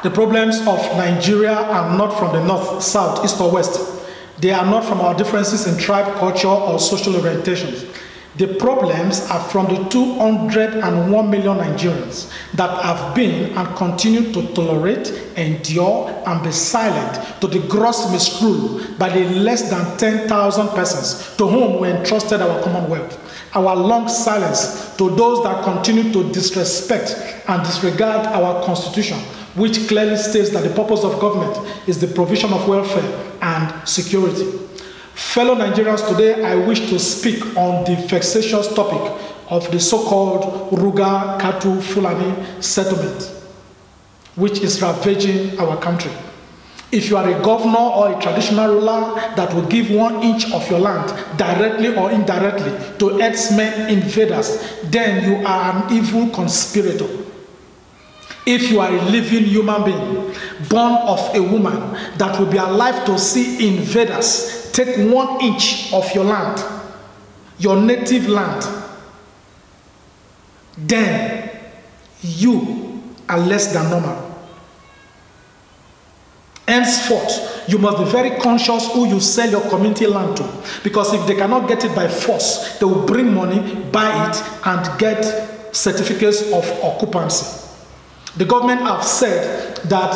The problems of Nigeria are not from the north, south, east, or west. They are not from our differences in tribe, culture, or social orientations. The problems are from the 201 million Nigerians that have been and continue to tolerate, endure, and be silent to the gross misrule by the less than 10,000 persons to whom we entrusted our commonwealth. Our long silence to those that continue to disrespect and disregard our constitution, which clearly states that the purpose of government is the provision of welfare and security. Fellow Nigerians, today I wish to speak on the vexatious topic of the so-called Ruga Katu Fulani settlement, which is ravaging our country. If you are a governor or a traditional ruler that will give 1 inch of your land directly or indirectly to herdsmen invaders, then you are an evil conspirator. If you are a living human being, born of a woman that will be alive to see invaders take 1 inch of your land, your native land, then you are less than normal. Henceforth, you must be very conscious who you sell your community land to, because if they cannot get it by force, they will bring money, buy it, and get certificates of occupancy. The government have said that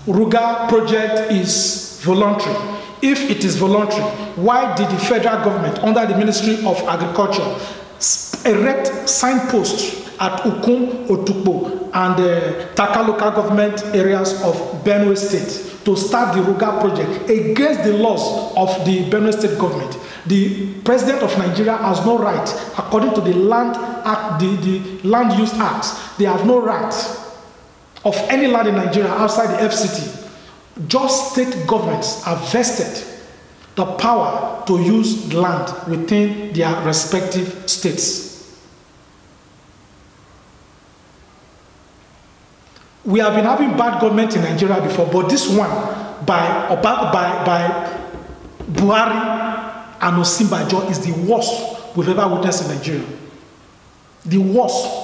Ruga project is voluntary. If it is voluntary, why did the federal government, under the Ministry of Agriculture, erect signposts at Ukum, Otukbo, and Taka local government areas of Benue State to start the Ruga project against the laws of the Benue State government? The President of Nigeria has no right, according to the Land Act, the Land Use Act, they have no right of any land in Nigeria outside the FCT. Just state governments are vested the power to use land within their respective states. We have been having bad government in Nigeria before, but this one by Buhari and Osinbajo is the worst we've ever witnessed in Nigeria. The worst.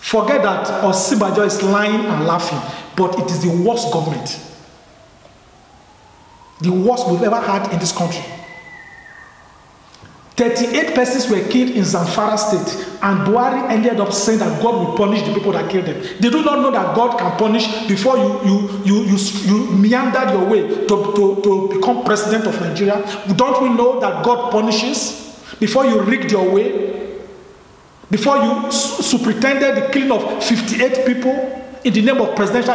Forget that Osinbajo is lying and laughing, but it is the worst government. The worst we've ever had in this country. 38 persons were killed in Zamfara State, and Buhari ended up saying that God will punish the people that killed them. They do not know that God can punish before you meandered your way to become president of Nigeria. Don't we know that God punishes before you rigged your way? Before you superintended the killing of 58 people in the name of presidential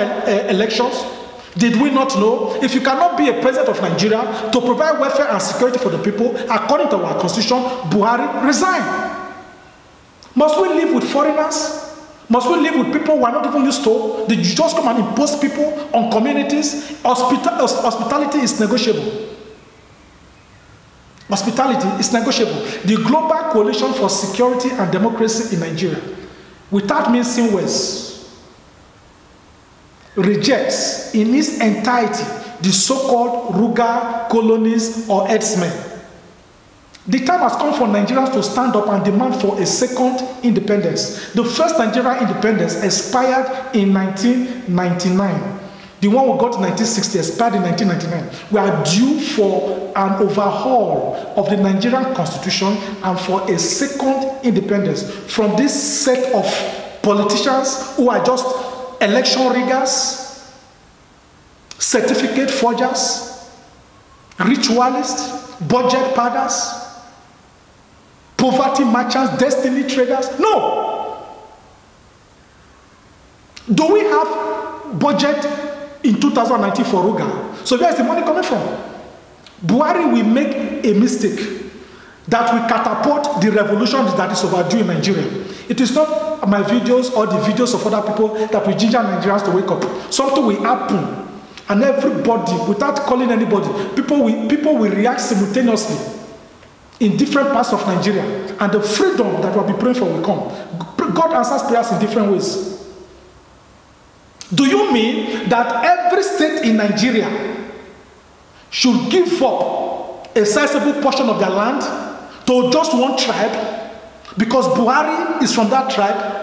elections? Did we not know? If you cannot be a president of Nigeria to provide welfare and security for the people, according to our constitution, Buhari resign. Must we live with foreigners? Must we live with people who are not even used to? Did you just come and impose people on communities? Hospitality is negotiable. Hospitality is negotiable. The Global Coalition for Security and Democracy in Nigeria, without mincing words, rejects in its entirety the so-called Ruga colonies or herdsmen. The time has come for Nigerians to stand up and demand for a second independence. The first Nigerian independence expired in 1999. The one we got in 1960 expired in 1999. We are due for an overhaul of the Nigerian constitution and for a second independence from this set of politicians who are just election riggers, certificate forgers, ritualists, budget padders, poverty merchants, destiny traders. No! Do we have budget in 2019 for Ruga? So where is the money coming from? Buhari will make a mistake that will catapult the revolution that is overdue in Nigeria. It is not my videos or the videos of other people that will ginger Nigerians to wake up. Something will happen, and everybody, without calling anybody, people will react simultaneously in different parts of Nigeria, and the freedom that we'll be praying for will come. God answers prayers in different ways. Do you mean that every state in Nigeria should give up a sizable portion of their land to just one tribe because Buhari is from that tribe?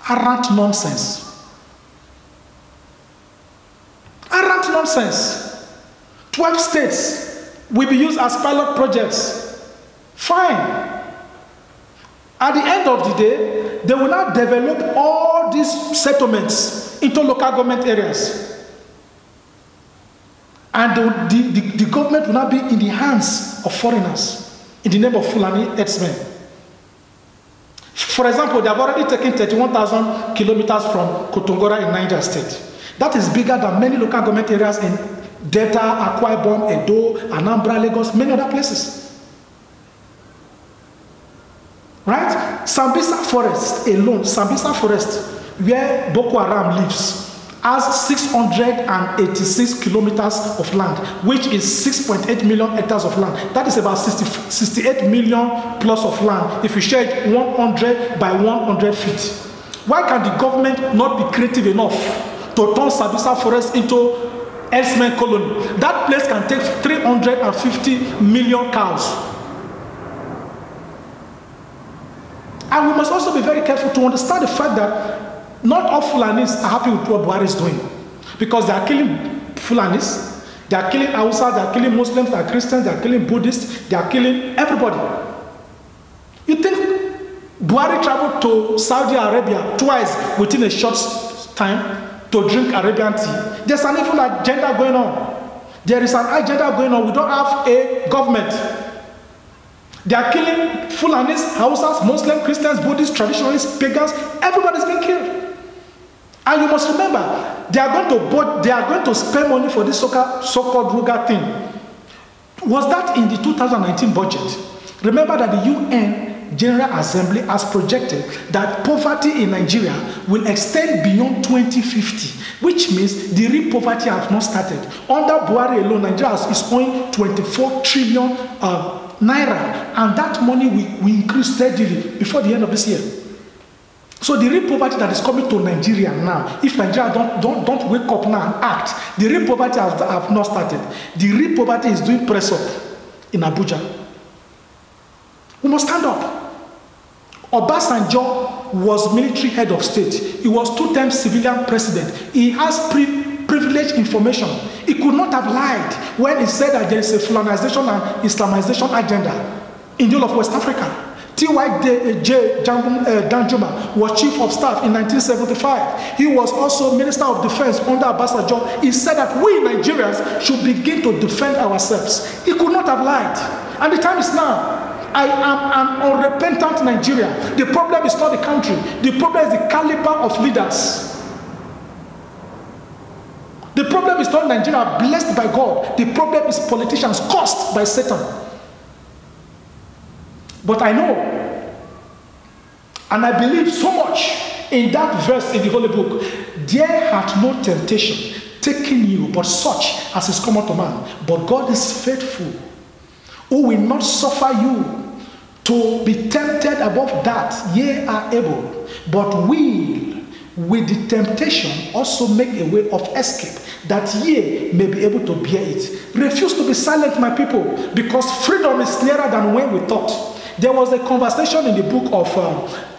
Arrant nonsense. nonsense? 12 states will be used as pilot projects. Fine. At the end of the day, they will now develop all these settlements into local government areas. And the government will now be in the hands of foreigners in the name of Fulani herdsmen. For example, they have already taken 31,000 kilometers from Kotongora in Niger State. That is bigger than many local government areas in Delta, Akwa Ibom, Edo, Anambra, Lagos, many other places. Right? Sambisa Forest alone, Sambisa Forest, where Boko Haram lives, has 686 kilometers of land, which is 6.8 million hectares of land. That is about 68 million plus of land if you share it 100 by 100 feet. Why can the government not be creative enough to turn Sambisa Forest into herdsmen colony? That place can take 350 million cows. And we must also be very careful to understand the fact that not all Fulanis are happy with what Buhari is doing. Because they are killing Fulanis, they are killing Hausas, they are killing Muslims, they are Christians, they are killing Buddhists, they are killing everybody. You think Buhari traveled to Saudi Arabia twice within a short time to drink Arabian tea? There's an evil agenda going on. There is an agenda going on. We don't have a government. They are killing Fulanis, Hausas, Muslims, Christians, Buddhists, traditionalists, pagans. Everybody's being killed. And you must remember, they are going to spend money for this so-called Ruga thing. Was that in the 2019 budget? Remember that the UN General Assembly has projected that poverty in Nigeria will extend beyond 2050, which means the real poverty has not started. Under Buhari alone, Nigeria is owing 24 trillion naira, and that money will increase steadily before the end of this year. So the real poverty that is coming to Nigeria now, if Nigeria don't wake up now and act, the real poverty have not started. The real poverty is doing press up in Abuja. We must stand up. Obasanjo was military head of state. He was 2 times civilian president. He has privileged information. He could not have lied when he said that there is a Fulanization and Islamization agenda in the whole of West Africa. T.Y.J. Danjuma was chief of staff in 1975. He was also Minister of Defense under Obasanjo. He said that we Nigerians should begin to defend ourselves. He could not have lied. And the time is now. I am an unrepentant Nigerian. The problem is not the country. The problem is the caliber of leaders. The problem is not Nigeria blessed by God. The problem is politicians cursed by Satan. But I know, and I believe so much in that verse in the Holy Book, there hath no temptation taken you, but such as is common to man. But God is faithful, who will not suffer you to be tempted above that ye are able, but will with the temptation also make a way of escape, that ye may be able to bear it. Refuse to be silent, my people, because freedom is nearer than when we thought. There was a conversation in the book of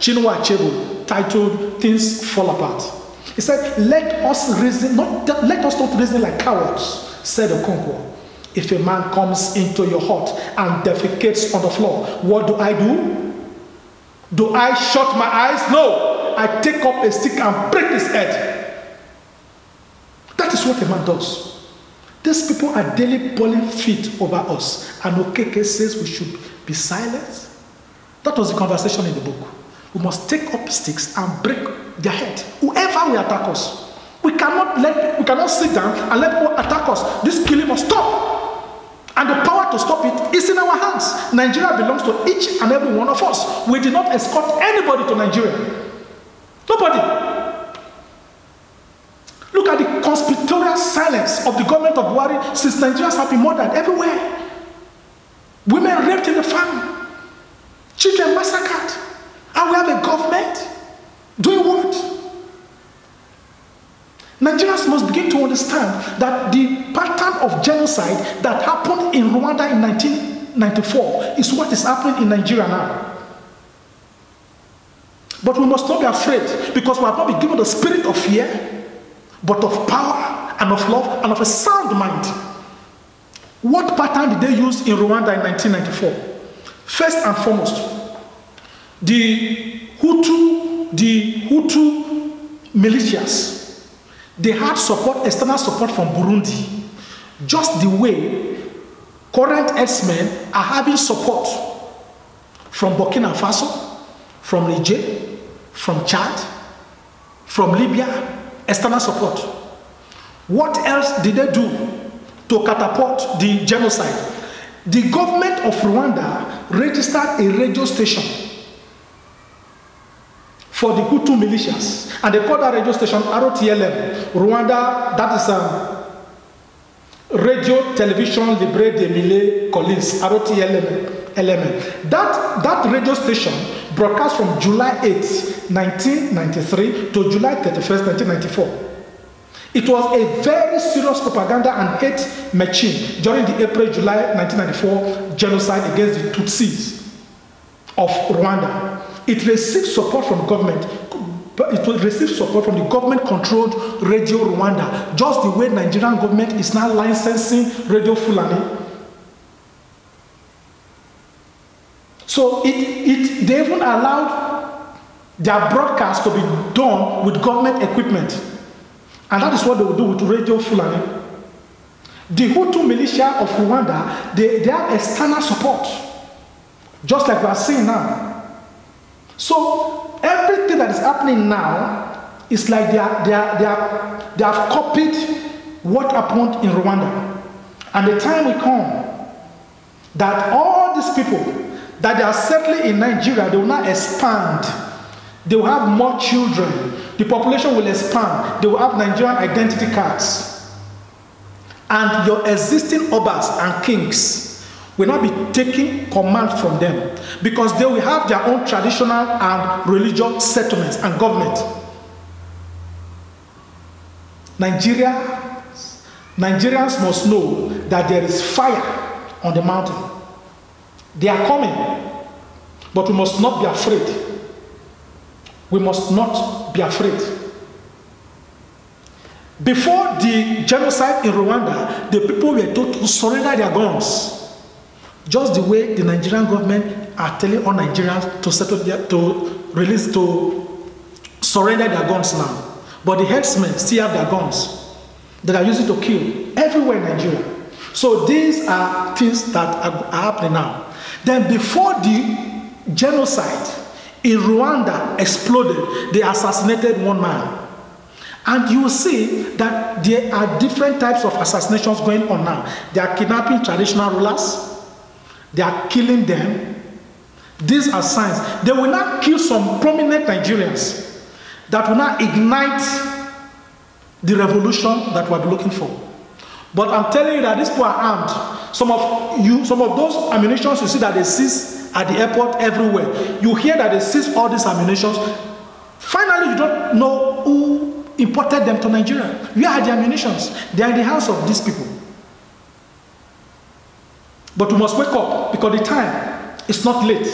Chinua Achebe titled Things Fall Apart. He said, let us not reason like cowards, said Okonkwo. If a man comes into your hut and defecates on the floor, what do? Do I shut my eyes? No. I take up a stick and break his head. That is what a man does. These people are daily pulling feet over us. And Okeke says we should be silent. That was the conversation in the book. We must take up sticks and break their head. Whoever will attack us. We cannot sit down and let people attack us. This killing must stop. And the power to stop it is in our hands. Nigeria belongs to each and every one of us. We did not escort anybody to Nigeria. Nobody. Look at the conspicuous silence of the government of Buhari since Nigerians have been murdered everywhere. Women raped in the farm. Children massacred. And we have a government doing what? Nigerians must begin to understand that the pattern of genocide that happened in Rwanda in 1994 is what is happening in Nigeria now. But we must not be afraid, because we have not been given the spirit of fear, but of power and of love and of a sound mind. What pattern did they use in Rwanda in 1994? First and foremost, the Hutu militias, they had support, external support from Burundi, just the way current herdsmen are having support from Burkina Faso, from Niger, from Chad, from Libya, external support. What else did they do to catapult the genocide? The government of Rwanda registered a radio station for the Hutu militias, and they called that radio station ROTLM, Rwanda, that is Radio Television Libre des Mille Collines, ROTLM. That radio station broadcast from July 8, 1993 to July 31st, 1994. It was a very serious propaganda and hate machine during the April-July 1994 genocide against the Tutsis of Rwanda. It received support from government. It received support from the government-controlled Radio Rwanda, just the way Nigerian government is now licensing Radio Fulani. So they even allowed their broadcast to be done with government equipment. And that is what they will do with Radio Fulani. The Hutu militia of Rwanda, they have external support, just like we are seeing now. So everything that is happening now is like they have copied what happened in Rwanda. And the time will come that all these people that they are settling in Nigeria, they will not expand. They will have more children. The population will expand. They will have Nigerian identity cards. And your existing obas and kings will not be taking command from them, because they will have their own traditional and religious settlements and government. Nigerians must know that there is fire on the mountain. They are coming, but we must not be afraid. We must not be afraid. Before the genocide in Rwanda, the people were told to surrender their guns, just the way the Nigerian government are telling all Nigerians to surrender their guns now. But the herdsmen still have their guns that are used to kill everywhere in Nigeria. So these are things that are happening now. Then before the genocide in Rwanda exploded, they assassinated one man. And you will see that there are different types of assassinations going on now. They are kidnapping traditional rulers. They are killing them. These are signs. They will not kill some prominent Nigerians that will not ignite the revolution that we're looking for. But I'm telling you that these people are armed. Some of those ammunitions, you see that they seize at the airport everywhere. You hear that they seize all these ammunitions. Finally, you don't know who imported them to Nigeria. Where are the ammunitions? They are in the hands of these people. But we must wake up, because the time is not late.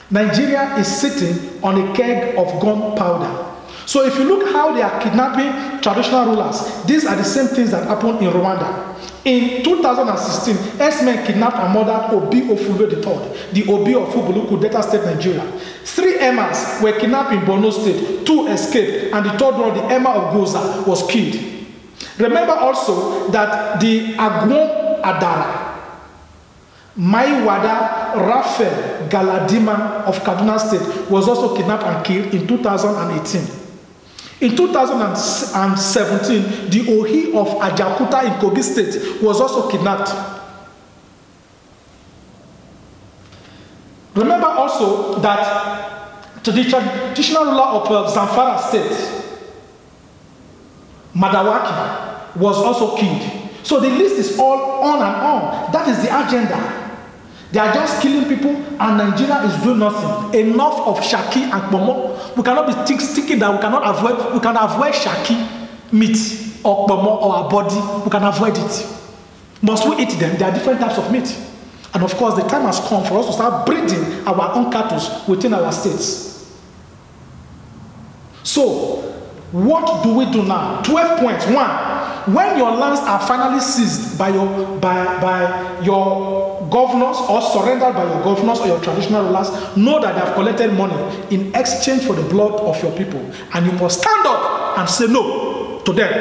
Nigeria is sitting on a keg of gunpowder. So if you look how they are kidnapping traditional rulers, these are the same things that happened in Rwanda. In 2016, herdsmen kidnapped and murdered Obi Ofulwe III, the Obi of Ubuluku, Delta State, Nigeria. 3 Emmas were kidnapped in Borno State, 2 escaped, and the third one, the Emma of Goza, was killed. Remember also that the Agwon Adara, Maiwada Raphael Galadima of Kaduna State, was also kidnapped and killed in 2018. In 2017, the Ohi of Ajakuta in Kogi State was also kidnapped. Remember also that the traditional ruler of Zamfara State, Madawaki, was also killed. So the list is all on and on. That is the agenda. They are just killing people, and Nigeria is doing nothing. Enough of Shaki and Pomo. We cannot be thinking that we can avoid Shaki meat or Pomo or our body. We can avoid it. Must we eat them? There are different types of meat. And of course, the time has come for us to start breeding our own cattle within our states. So, what do we do now? 12 points. 1, when your lands are finally seized by your governors or surrendered by your governors or your traditional rulers, know that they have collected money in exchange for the blood of your people, and you must stand up and say no to them.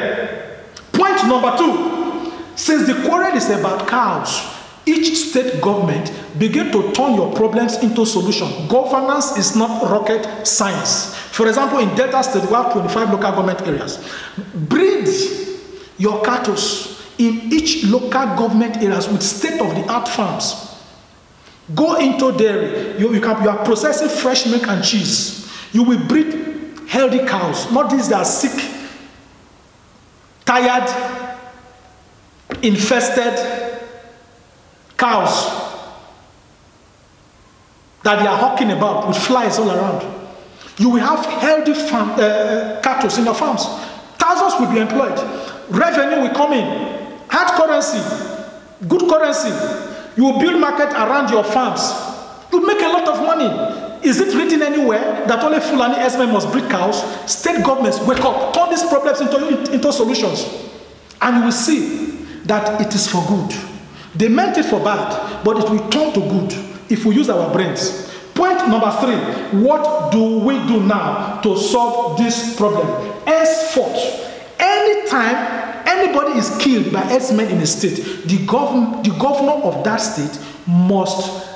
Point number 2, since the quarrel is about cows, each state government begin to turn your problems into solutions. Governance is not rocket science. For example, in Delta State, we have 25 local government areas. Breed your cattle in each local government areas with state-of-the-art farms. Go into dairy. You are processing fresh milk and cheese. You will breed healthy cows, not these that are sick, tired, infested cows that they are hawking about with flies all around. You will have healthy cattle in your farms. Thousands will be employed. Revenue will come in. Hard currency, good currency. You will build market around your farms. You make a lot of money. Is it written anywhere that only Fulani herdsmen must breed cows? State governments, wake up, turn these problems into solutions. And you will see that it is for good. They meant it for bad, but it will turn to good if we use our brains. Point number 3, what do we do now to solve this problem? Henceforth, anytime anybody is killed by herdsmen in a state, the governor of that state must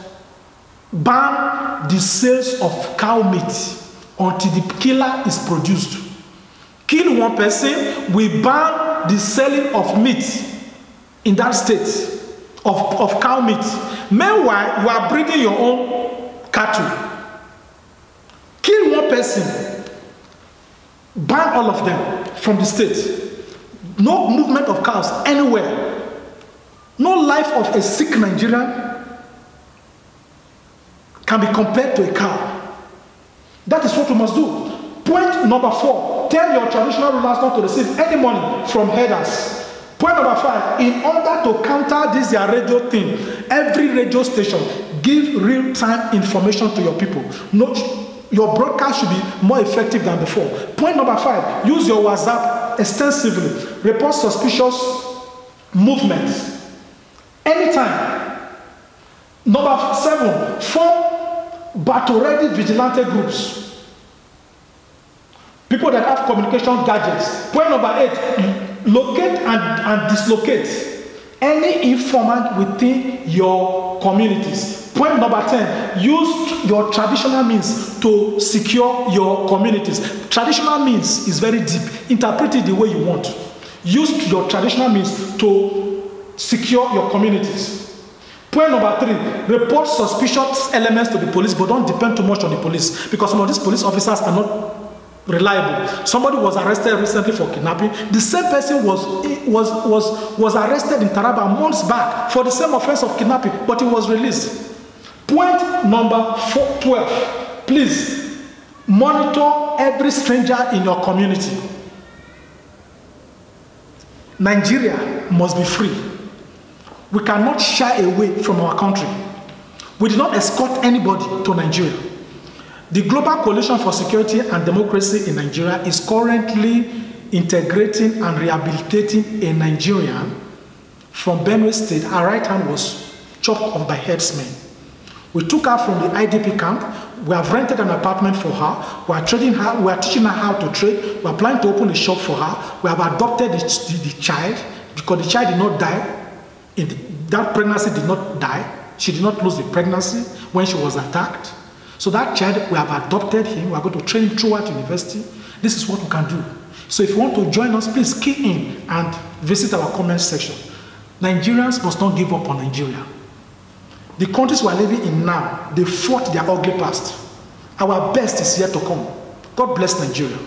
ban the sales of cow meat until the killer is produced. Kill one person, we ban the selling of meat in that state. Of cow meat. Meanwhile, you are breeding your own cattle. Kill one person, ban all of them from the state. No movement of cows anywhere. No life of a sick Nigerian can be compared to a cow. That is what we must do. Point number 4, tell your traditional rulers not to receive any money from herders. Point number 5, in order to counter this their radio thing, every radio station give real-time information to your people. Your broadcast should be more effective than before. Point number 5, use your WhatsApp extensively. Report suspicious movements anytime. Number 7, form battle-ready vigilante groups. People that have communication gadgets. Point number 8, locate and dislocate any informant within your communities. Point number 10, use your traditional means to secure your communities. Traditional means is very deep. Interpret it the way you want. Use your traditional means to secure your communities. Point number 3, report suspicious elements to the police, but don't depend too much on the police, because some of these police officers are not reliable. Somebody was arrested recently for kidnapping. The same person was arrested in Taraba months back for the same offense of kidnapping, but he was released. Point number 12, please monitor every stranger in your community. Nigeria must be free. We cannot shy away from our country. We did not escort anybody to Nigeria. The Global Coalition for Security and Democracy in Nigeria is currently integrating and rehabilitating a Nigerian from Benue State. Her right hand was chopped off by herdsmen. We took her from the IDP camp. We have rented an apartment for her. We are teaching her how to trade. We are planning to open a shop for her. We have adopted the child because the child did not die. That pregnancy did not die. She did not lose the pregnancy when she was attacked. So that child, we have adopted him. We are going to train him throughout university. This is what we can do. So if you want to join us, please key in and visit our comment section. Nigerians must not give up on Nigeria. The countries we are living in now, they fought their ugly past. Our best is yet to come. God bless Nigeria.